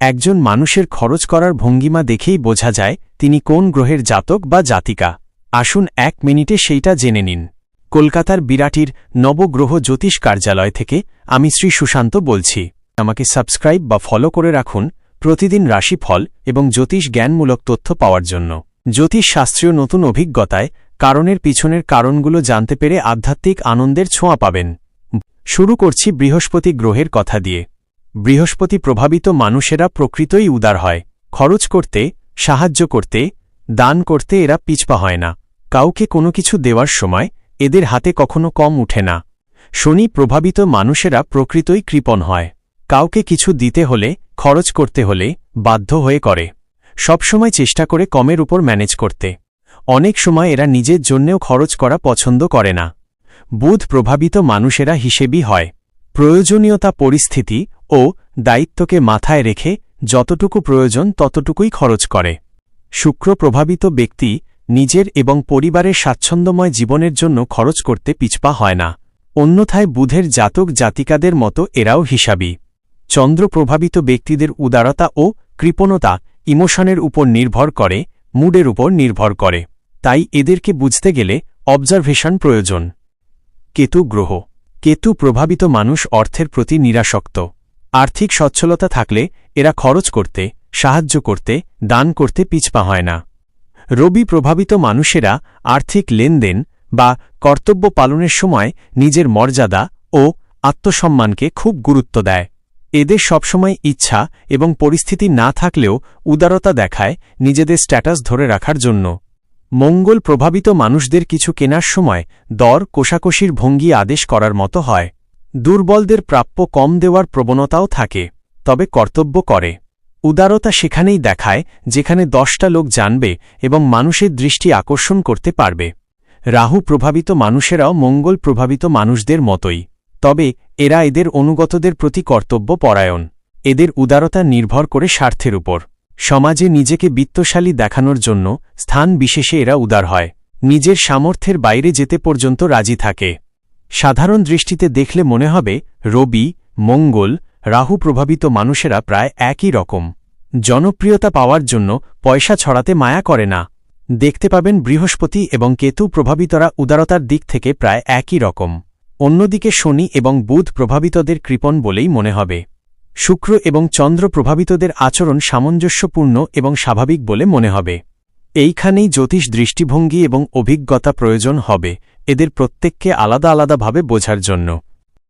একজন মানুষের খরচ করার ভঙ্গিমা দেখেই বোঝা যায় তিনি কোন গ্রহের জাতক বা জাতিকা। আসুন 1 মিনিটে সেইটা জেনে নিন। কলকাতার বিরাটির নবগ্রহ জ্যোতিষ কার্যালয় থেকে আমি শ্রী সুশান্ত বলছি। আমাকে সাবস্ক্রাইব বা ফলো করে রাখুন প্রতিদিন রাশিফল এবং জ্যোতিষ জ্ঞানমূলক তথ্য পাওয়ার জন্য। জ্যোতিষ শাস্ত্রীয় নতুন অভিজ্ঞতায় কারণের পিছনের কারণগুলো জানতে পেরে আধ্যাত্মিক আনন্দের ছোঁয়া পাবেন। শুরু করছি বৃহস্পতি গ্রহের কথা দিয়ে। বৃহস্পতি প্রভাবিত মানুষেরা প্রকৃতই উদার হয়। খরচ করতে, সাহায্য করতে, দান করতে এরা পিছপা হয় না। কাউকে কোনো কিছু দেওয়ার সময় এদের হাতে কখনো কম উঠে না। শনি প্রভাবিত মানুষেরা প্রকৃতই কৃপণ হয়। কাউকে কিছু দিতে হলে, খরচ করতে হলে বাধ্য হয়ে করে। সবসময় চেষ্টা করে কমের উপর ম্যানেজ করতে। অনেক সময় এরা নিজের জন্যেও খরচ করা পছন্দ করে না। বুধ প্রভাবিত মানুষেরা হিসেবী হয়। প্রয়োজনীয়তা, পরিস্থিতি ও দায়িত্বকে মাথায় রেখে যতটুকু প্রয়োজন ততটুকুই খরচ করে। শুক্র প্রভাবিত ব্যক্তি নিজের এবং পরিবারের স্বাচ্ছন্দ্যময় জীবনের জন্য খরচ করতে পিছপা হয় না। অন্যথায় বুধের জাতক জাতিকাদের মতো এরাও হিসাবী। চন্দ্র প্রভাবিত ব্যক্তিদের উদারতা ও কৃপণতা ইমোশনের উপর নির্ভর করে, মুডের উপর নির্ভর করে। তাই এদেরকে বুঝতে গেলে অবজারভেশন প্রয়োজন। কেতু গ্রহ। কেতু প্রভাবিত মানুষ অর্থের প্রতি নিরাসক্ত। আর্থিক সচ্ছলতা থাকলে এরা খরচ করতে, সাহায্য করতে, দান করতে পিছপা হয় না। রবি প্রভাবিত মানুষেরা আর্থিক লেনদেন বা কর্তব্য পালনের সময় নিজের মর্যাদা ও আত্মসম্মানকে খুব গুরুত্ব দেয়। এদের সবসময় ইচ্ছা এবং পরিস্থিতি না থাকলেও উদারতা দেখায় নিজেদের স্ট্যাটাস ধরে রাখার জন্য। মঙ্গল প্রভাবিত মানুষদের কিছু কেনার সময় দর কোষাকষির ভঙ্গি আদেশ করার মতো হয়। দুর্বলদের প্রাপ্য কম দেওয়ার প্রবণতাও থাকে, তবে কর্তব্য করে। উদারতা সেখানেই দেখায় যেখানে 10টা লোক জানবে এবং মানুষের দৃষ্টি আকর্ষণ করতে পারবে। রাহু প্রভাবিত মানুষেরাও মঙ্গল প্রভাবিত মানুষদের মতোই, তবে এরা এদের অনুগতদের প্রতি কর্তব্য পরায়ণ। এদের উদারতা নির্ভর করে স্বার্থের উপর। সমাজে নিজেকে বিত্তশালী দেখানোর জন্য স্থান বিশেষে এরা উদার হয়। নিজের সামর্থ্যের বাইরে যেতে পর্যন্ত রাজি থাকে। সাধারণ দৃষ্টিতে দেখলে মনে হবে রবি, মঙ্গল, রাহু প্রভাবিত মানুষেরা প্রায় একই রকম। জনপ্রিয়তা পাওয়ার জন্য পয়সা ছড়াতে মায়া করে না। দেখতে পাবেন বৃহস্পতি এবং কেতু প্রভাবিতরা উদারতার দিক থেকে প্রায় একই রকম। অন্যদিকে শনি এবং বুধ প্রভাবিতদের কৃপণ বলেই মনে হবে। শুক্র এবং চন্দ্র প্রভাবিতদের আচরণ সামঞ্জস্যপূর্ণ এবং স্বাভাবিক বলে মনে হবে। এইখানেই জ্যোতিষ দৃষ্টিভঙ্গি এবং অভিজ্ঞতা প্রয়োজন হবে এদের প্রত্যেককে আলাদা আলাদাভাবে বোঝার জন্য।